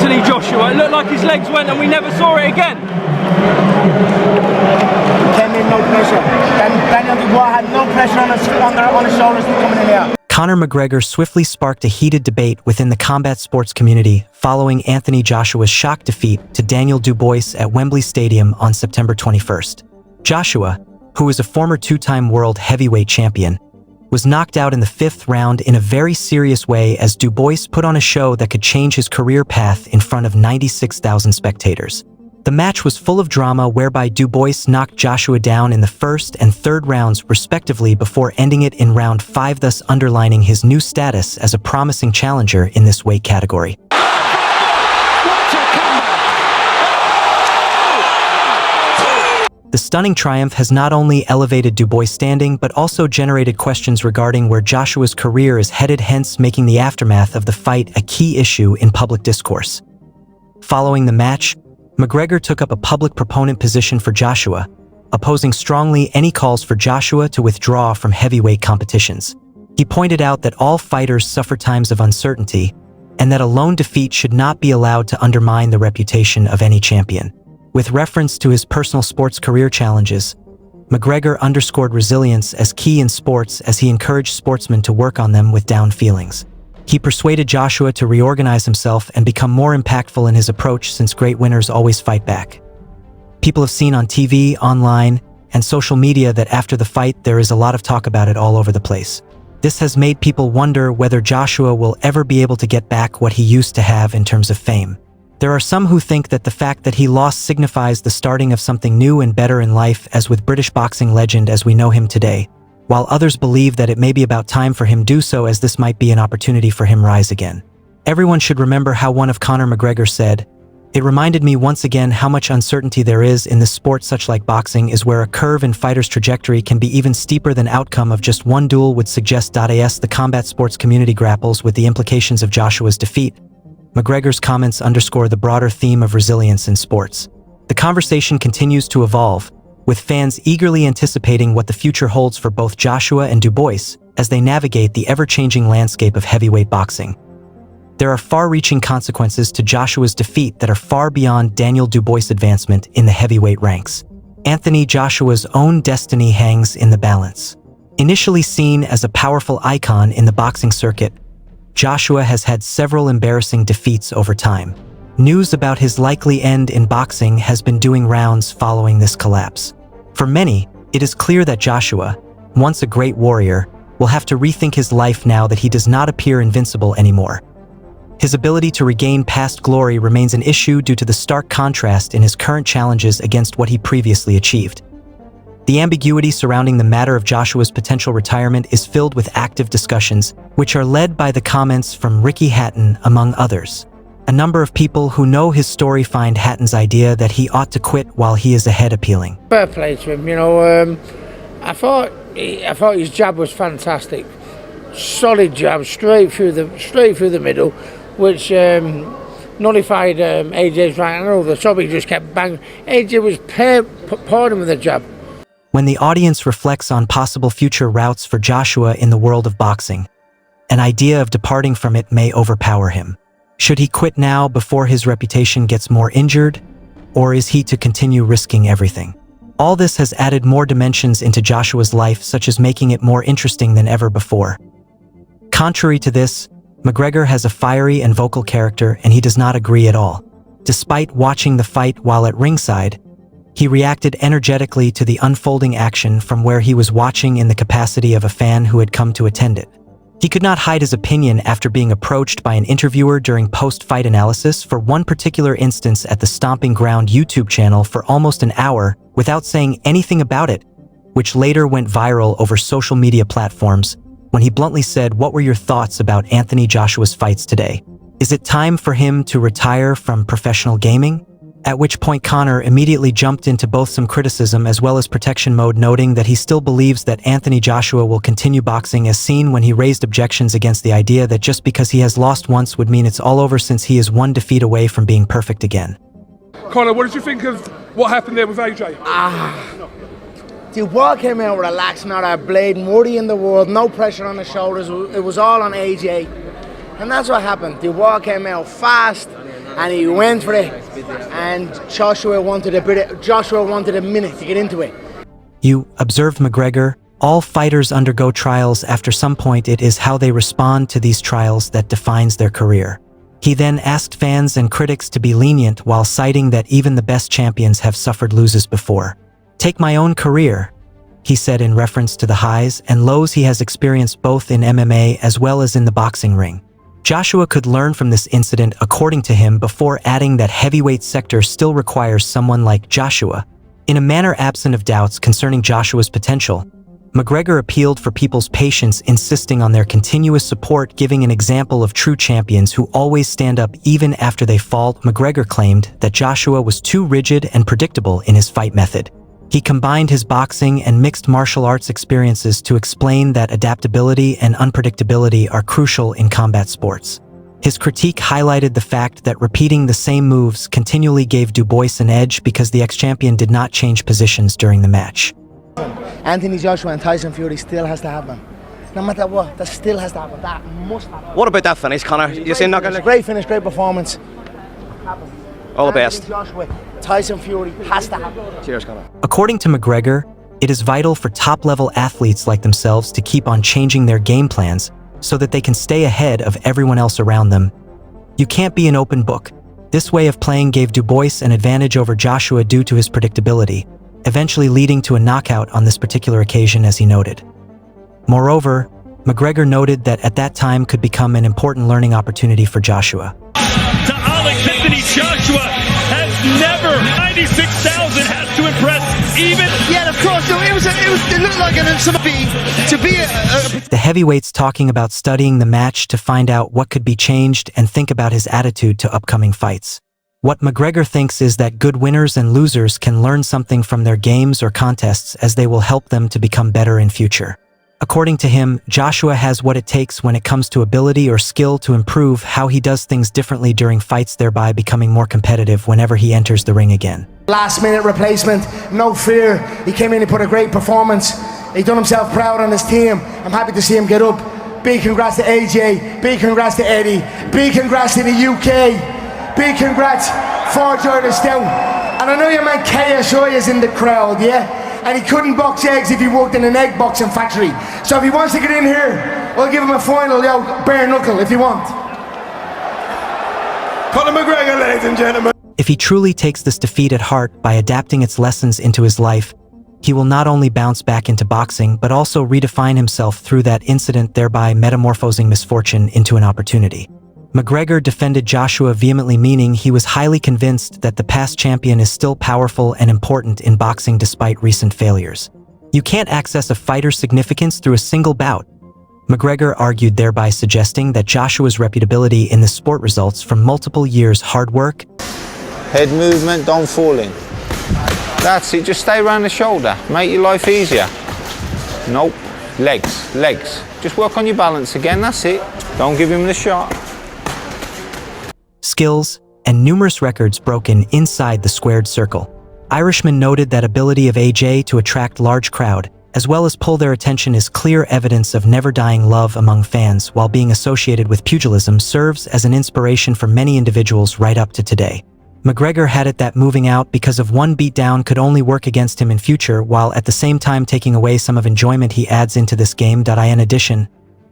Anthony Joshua. It looked like his legs went and we never saw it again. Came in no pressure. Daniel Dubois had no pressure on his shoulders coming in here. Conor McGregor swiftly sparked a heated debate within the combat sports community following Anthony Joshua's shock defeat to Daniel Dubois at Wembley Stadium on September 21st. Joshua, who is a former two-time world heavyweight champion, was knocked out in the 5th round in a very serious way as Dubois put on a show that could change his career path in front of 96,000 spectators. The match was full of drama whereby Dubois knocked Joshua down in the 1st and 3rd rounds respectively before ending it in round 5, thus underlining his new status as a promising challenger in this weight category. The stunning triumph has not only elevated Dubois' standing but also generated questions regarding where Joshua's career is headed, hence making the aftermath of the fight a key issue in public discourse. Following the match, McGregor took up a public proponent position for Joshua, opposing strongly any calls for Joshua to withdraw from heavyweight competitions. He pointed out that all fighters suffer times of uncertainty, and that a lone defeat should not be allowed to undermine the reputation of any champion. With reference to his personal sports career challenges, McGregor underscored resilience as key in sports as he encouraged sportsmen to work on them with down feelings. He persuaded Joshua to reorganize himself and become more impactful in his approach, since great winners always fight back. People have seen on TV, online, and social media that after the fight there is a lot of talk about it all over the place. This has made people wonder whether Joshua will ever be able to get back what he used to have in terms of fame. There are some who think that the fact that he lost signifies the starting of something new and better in life, as with British boxing legend as we know him today, while others believe that it may be about time for him to do so, as this might be an opportunity for him rise again. Everyone should remember how one of Conor McGregor said, "It reminded me once again how much uncertainty there is in this sport, such like boxing is where a curve in fighter's trajectory can be even steeper than outcome of just one duel would suggest." As the combat sports community grapples with the implications of Joshua's defeat, McGregor's comments underscore the broader theme of resilience in sports. The conversation continues to evolve, with fans eagerly anticipating what the future holds for both Joshua and Dubois as they navigate the ever-changing landscape of heavyweight boxing. There are far-reaching consequences to Joshua's defeat that are far beyond Daniel Dubois' advancement in the heavyweight ranks. Anthony Joshua's own destiny hangs in the balance. Initially seen as a powerful icon in the boxing circuit, Joshua has had several embarrassing defeats over time. News about his likely end in boxing has been doing rounds following this collapse. For many, it is clear that Joshua, once a great warrior, will have to rethink his life now that he does not appear invincible anymore. His ability to regain past glory remains an issue due to the stark contrast in his current challenges against what he previously achieved. The ambiguity surrounding the matter of Joshua's potential retirement is filled with active discussions, which are led by the comments from Ricky Hatton, among others. A number of people who know his story find Hatton's idea that he ought to quit while he is ahead appealing. Fair play to him, you know. I thought his jab was fantastic, solid jab straight through the middle, which nullified AJ's right hand over the top. He just kept banging. AJ was pouring him with a jab. When the audience reflects on possible future routes for Joshua in the world of boxing, an idea of departing from it may overpower him. Should he quit now before his reputation gets more injured, or is he to continue risking everything? All this has added more dimensions into Joshua's life, such as making it more interesting than ever before. Contrary to this, McGregor has a fiery and vocal character, and he does not agree at all. Despite watching the fight while at ringside, he reacted energetically to the unfolding action from where he was watching in the capacity of a fan who had come to attend it. He could not hide his opinion after being approached by an interviewer during post-fight analysis for one particular instance at the Stomping Ground YouTube channel for almost an hour without saying anything about it, which later went viral over social media platforms when he bluntly said, "What were your thoughts about Anthony Joshua's fights today? Is it time for him to retire from professional gaming?" At which point Conor immediately jumped into both some criticism as well as protection mode, noting that he still believes that Anthony Joshua will continue boxing, as seen when he raised objections against the idea that just because he has lost once would mean it's all over, since he is one defeat away from being perfect again. Conor, what did you think of what happened there with AJ? Dubois came out relaxed, not a blade, worry in the world, no pressure on the shoulders. It was all on AJ. And that's what happened. Dubois came out fast, and he went for it. And Joshua wanted a minute to get into it. You observed McGregor. All fighters undergo trials. After some point, it is how they respond to these trials that defines their career. He then asked fans and critics to be lenient while citing that even the best champions have suffered losses before. Take my own career, he said in reference to the highs and lows he has experienced both in MMA as well as in the boxing ring. Joshua could learn from this incident, according to him, before adding that heavyweight sector still requires someone like Joshua. In a manner absent of doubts concerning Joshua's potential, McGregor appealed for people's patience, insisting on their continuous support, giving an example of true champions who always stand up even after they fall. McGregor claimed that Joshua was too rigid and predictable in his fight method. He combined his boxing and mixed martial arts experiences to explain that adaptability and unpredictability are crucial in combat sports. His critique highlighted the fact that repeating the same moves continually gave Du Bois an edge because the ex-champion did not change positions during the match. Anthony Joshua and Tyson Fury still has to happen. No matter what, that still has to happen. That must happen. What about that finish, Conor? You seen that? Great finish, great performance. All the best. Joshua, Tyson Fury has to happen. Cheers, Conor. According to McGregor, it is vital for top-level athletes like themselves to keep on changing their game plans so that they can stay ahead of everyone else around them. You can't be an open book. This way of playing gave Du Bois an advantage over Joshua due to his predictability, eventually leading to a knockout on this particular occasion, as he noted. Moreover, McGregor noted that at that time could become an important learning opportunity for Joshua. To Alex Anthony Joshua has never, 96,000 has to impress even. Yeah, of course, no, it looked like The heavyweights talking about studying the match to find out what could be changed and think about his attitude to upcoming fights. What McGregor thinks is that good winners and losers can learn something from their games or contests, as they will help them to become better in future. According to him, Joshua has what it takes when it comes to ability or skill to improve how he does things differently during fights, thereby becoming more competitive whenever he enters the ring again. Last minute replacement, no fear. He came in, he put a great performance. He done himself proud on his team. I'm happy to see him get up. Big congrats to AJ, big congrats to Eddie, big congrats to the UK. Big congrats for Jordan Stout. And I know your man KSI is in the crowd, yeah? And he couldn't box eggs if he worked in an egg boxing factory. So if he wants to get in here, I'll give him a final, bare knuckle if you want. Conor McGregor, ladies and gentlemen. If he truly takes this defeat at heart by adapting its lessons into his life, he will not only bounce back into boxing, but also redefine himself through that incident, thereby metamorphosing misfortune into an opportunity. McGregor defended Joshua vehemently, meaning he was highly convinced that the past champion is still powerful and important in boxing despite recent failures. You can't access a fighter's significance through a single bout, McGregor argued, thereby suggesting that Joshua's reputability in the sport results from multiple years' hard work. Head movement, don't fall in. That's it, just stay around the shoulder, make your life easier. Nope, legs. Just work on your balance again, that's it. Don't give him the shot. Skills, and numerous records broken inside the squared circle. Irishman noted that ability of AJ to attract large crowd, as well as pull their attention, is clear evidence of never-dying love among fans, while being associated with pugilism serves as an inspiration for many individuals right up to today. McGregor had it that moving out because of one beatdown could only work against him in future, while at the same time taking away some of enjoyment he adds into this game. In addition,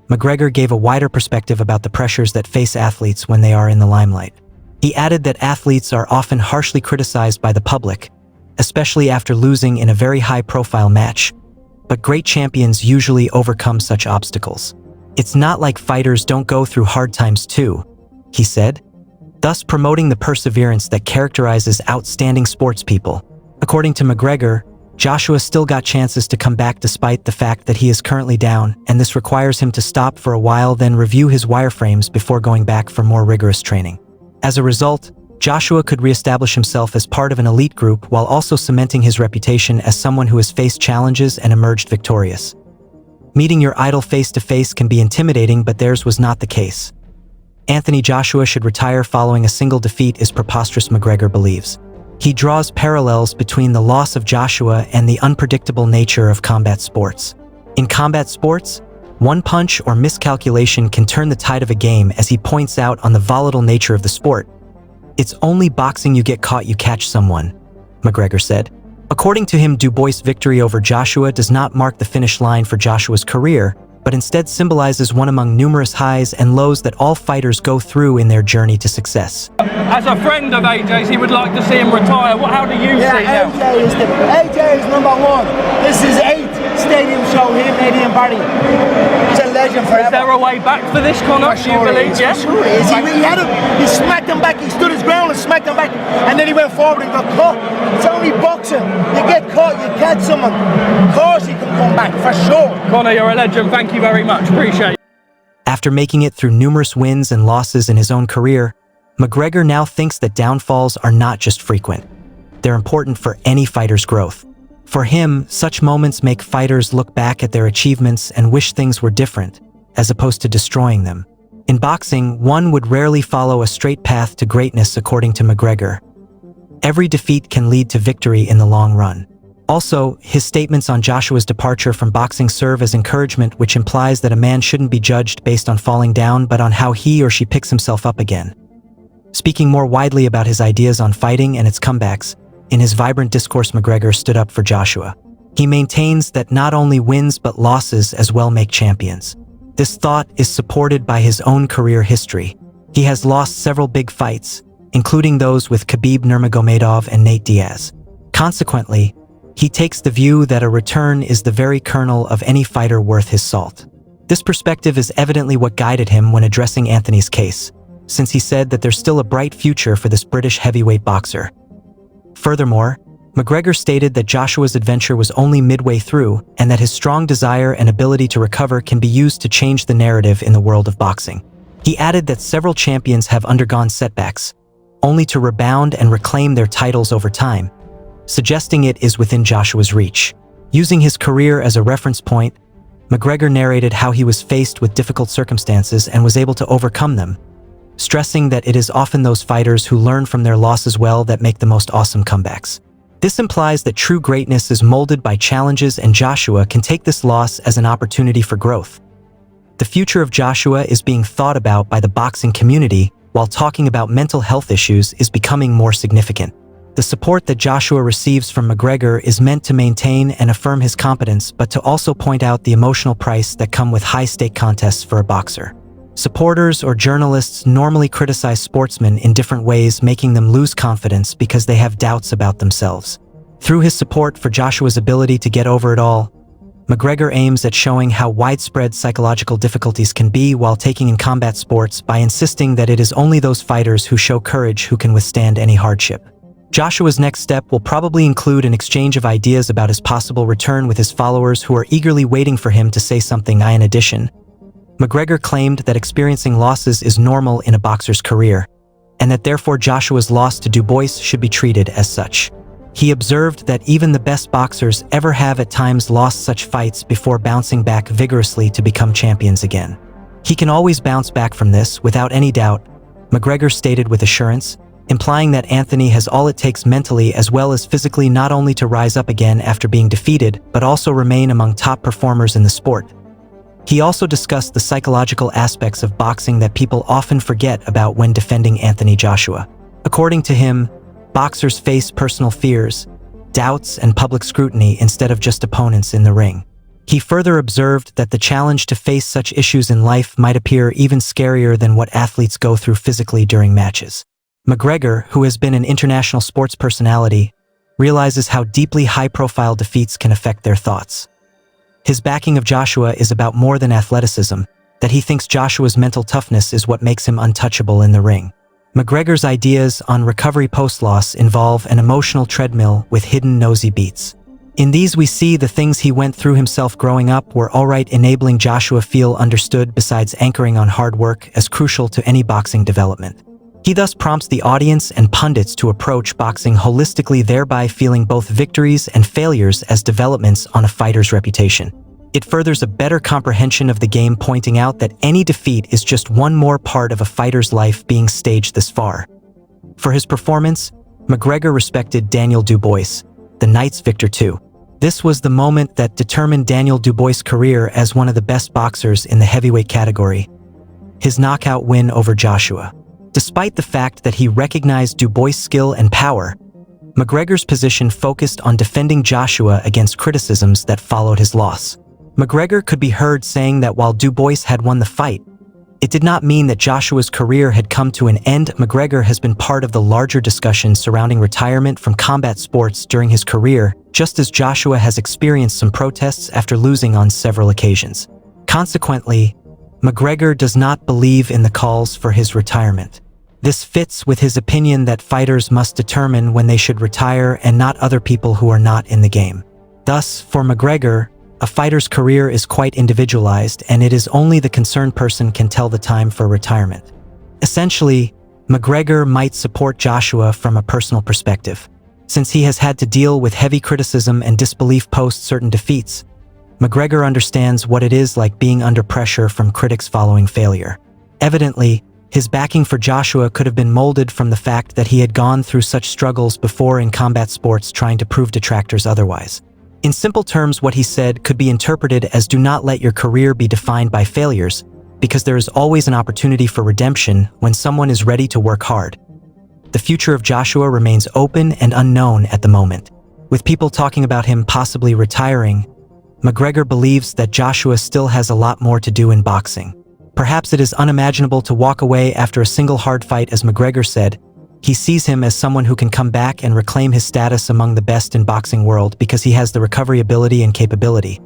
McGregor gave a wider perspective about the pressures that face athletes when they are in the limelight. He added that athletes are often harshly criticized by the public, especially after losing in a very high-profile match, but great champions usually overcome such obstacles. It's not like fighters don't go through hard times too, he said, thus promoting the perseverance that characterizes outstanding sportspeople. According to McGregor, Joshua still got chances to come back despite the fact that he is currently down, and this requires him to stop for a while, then review his wireframes before going back for more rigorous training. As a result, Joshua could reestablish himself as part of an elite group while also cementing his reputation as someone who has faced challenges and emerged victorious. Meeting your idol face-to-face can be intimidating, but theirs was not the case. Anthony Joshua should retire following a single defeat is preposterous, McGregor believes. He draws parallels between the loss of Joshua and the unpredictable nature of combat sports. In combat sports, one punch or miscalculation can turn the tide of a game, as he points out on the volatile nature of the sport. "It's only boxing you get caught, you catch someone," McGregor said. According to him, Dubois' victory over Joshua does not mark the finish line for Joshua's career, but instead symbolizes one among numerous highs and lows that all fighters go through in their journey to success. As a friend of AJ's, he would like to see him retire. How do you see him? AJ is number one. This is 8th stadium show, him, Eddie and Barry. He's a legend forever. Is there a way back for this, Conor? Do you believe? Yes. Sure he is. He smacked him back. He stood his ground and smacked him back, and then he went forward and got caught. It's only boxing. You get caught, you catch someone. Of course he can come back, for sure. Conor, you're a legend. Thank you very much. Appreciate it. After making it through numerous wins and losses in his own career, McGregor now thinks that downfalls are not just frequent. They're important for any fighter's growth. For him, such moments make fighters look back at their achievements and wish things were different, as opposed to destroying them. In boxing, one would rarely follow a straight path to greatness, according to McGregor. Every defeat can lead to victory in the long run. Also, his statements on Joshua's departure from boxing serve as encouragement, which implies that a man shouldn't be judged based on falling down, but on how he or she picks himself up again. Speaking more widely about his ideas on fighting and its comebacks, in his vibrant discourse, McGregor stood up for Joshua. He maintains that not only wins but losses as well make champions. This thought is supported by his own career history. He has lost several big fights, including those with Khabib Nurmagomedov and Nate Diaz. Consequently, he takes the view that a return is the very kernel of any fighter worth his salt. This perspective is evidently what guided him when addressing Anthony's case, since he said that there's still a bright future for this British heavyweight boxer. Furthermore, McGregor stated that Joshua's adventure was only midway through and that his strong desire and ability to recover can be used to change the narrative in the world of boxing. He added that several champions have undergone setbacks, only to rebound and reclaim their titles over time, suggesting it is within Joshua's reach. Using his career as a reference point, McGregor narrated how he was faced with difficult circumstances and was able to overcome them, stressing that it is often those fighters who learn from their losses well that make the most awesome comebacks. This implies that true greatness is molded by challenges, and Joshua can take this loss as an opportunity for growth. The future of Joshua is being thought about by the boxing community, while talking about mental health issues is becoming more significant. The support that Joshua receives from McGregor is meant to maintain and affirm his competence, but to also point out the emotional price that come with high-stake contests for a boxer. Supporters or journalists normally criticize sportsmen in different ways, making them lose confidence because they have doubts about themselves. Through his support for Joshua's ability to get over it all, McGregor aims at showing how widespread psychological difficulties can be while taking in combat sports by insisting that it is only those fighters who show courage who can withstand any hardship. Joshua's next step will probably include an exchange of ideas about his possible return with his followers, who are eagerly waiting for him to say something. In addition, McGregor claimed that experiencing losses is normal in a boxer's career, and that therefore Joshua's loss to Dubois should be treated as such. He observed that even the best boxers ever have at times lost such fights before bouncing back vigorously to become champions again. He can always bounce back from this without any doubt, McGregor stated with assurance, implying that Anthony has all it takes mentally as well as physically not only to rise up again after being defeated, but also remain among top performers in the sport. He also discussed the psychological aspects of boxing that people often forget about when defending Anthony Joshua. According to him, boxers face personal fears, doubts, and public scrutiny instead of just opponents in the ring. He further observed that the challenge to face such issues in life might appear even scarier than what athletes go through physically during matches. McGregor, who has been an international sports personality, realizes how deeply high-profile defeats can affect their thoughts. His backing of Joshua is about more than athleticism, that he thinks Joshua's mental toughness is what makes him untouchable in the ring. McGregor's ideas on recovery post-loss involve an emotional treadmill with hidden nosy beats. In these we see the things he went through himself growing up were alright, enabling Joshua feel understood, besides anchoring on hard work as crucial to any boxing development. He thus prompts the audience and pundits to approach boxing holistically, thereby feeling both victories and failures as developments on a fighter's reputation. It furthers a better comprehension of the game, pointing out that any defeat is just one more part of a fighter's life being staged this far. For his performance, McGregor respected Daniel Dubois, the night's victor too. This was the moment that determined Daniel Dubois' career as one of the best boxers in the heavyweight category: his knockout win over Joshua. Despite the fact that he recognized Dubois' skill and power, McGregor's position focused on defending Joshua against criticisms that followed his loss. McGregor could be heard saying that while Dubois had won the fight, it did not mean that Joshua's career had come to an end. McGregor has been part of the larger discussion surrounding retirement from combat sports during his career, just as Joshua has experienced some protests after losing on several occasions. Consequently, McGregor does not believe in the calls for his retirement. This fits with his opinion that fighters must determine when they should retire and not other people who are not in the game. Thus, for McGregor, a fighter's career is quite individualized, and it is only the concerned person can tell the time for retirement. Essentially, McGregor might support Joshua from a personal perspective. Since he has had to deal with heavy criticism and disbelief post certain defeats, McGregor understands what it is like being under pressure from critics following failure. Evidently, his backing for Joshua could have been molded from the fact that he had gone through such struggles before in combat sports trying to prove detractors otherwise. In simple terms, what he said could be interpreted as do not let your career be defined by failures, because there is always an opportunity for redemption when someone is ready to work hard. The future of Joshua remains open and unknown at the moment. With people talking about him possibly retiring, McGregor believes that Joshua still has a lot more to do in boxing. Perhaps it is unimaginable to walk away after a single hard fight, as McGregor said. He sees him as someone who can come back and reclaim his status among the best in boxing world because he has the recovery ability and capability.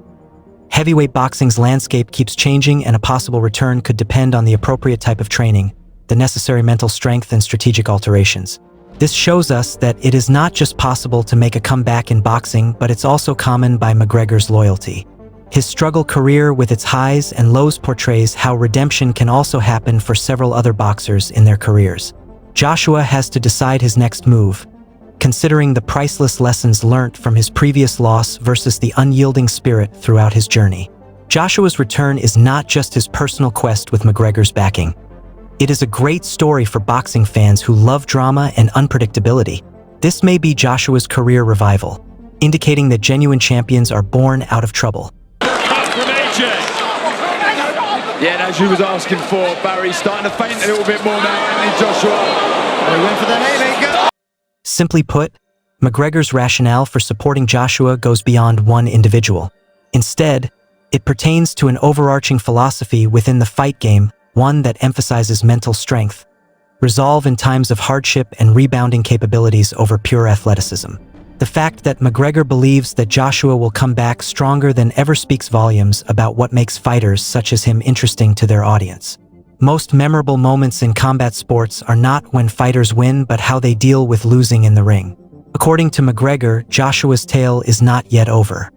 Heavyweight boxing's landscape keeps changing, and a possible return could depend on the appropriate type of training, the necessary mental strength, and strategic alterations. This shows us that it is not just possible to make a comeback in boxing, but it's also common by McGregor's loyalty. His struggle career with its highs and lows portrays how redemption can also happen for several other boxers in their careers. Joshua has to decide his next move, considering the priceless lessons learnt from his previous loss versus the unyielding spirit throughout his journey. Joshua's return is not just his personal quest with McGregor's backing. It is a great story for boxing fans who love drama and unpredictability. This may be Joshua's career revival, indicating that genuine champions are born out of trouble. From AJ. Yeah, and as you was asking for, Barry's starting to faint a little bit more now, Anthony Joshua. They went for the haymaker. Simply put, McGregor's rationale for supporting Joshua goes beyond one individual. Instead, it pertains to an overarching philosophy within the fight game, one that emphasizes mental strength, resolve in times of hardship, and rebounding capabilities over pure athleticism. The fact that McGregor believes that Joshua will come back stronger than ever speaks volumes about what makes fighters such as him interesting to their audience. Most memorable moments in combat sports are not when fighters win, but how they deal with losing in the ring. According to McGregor, Joshua's tale is not yet over.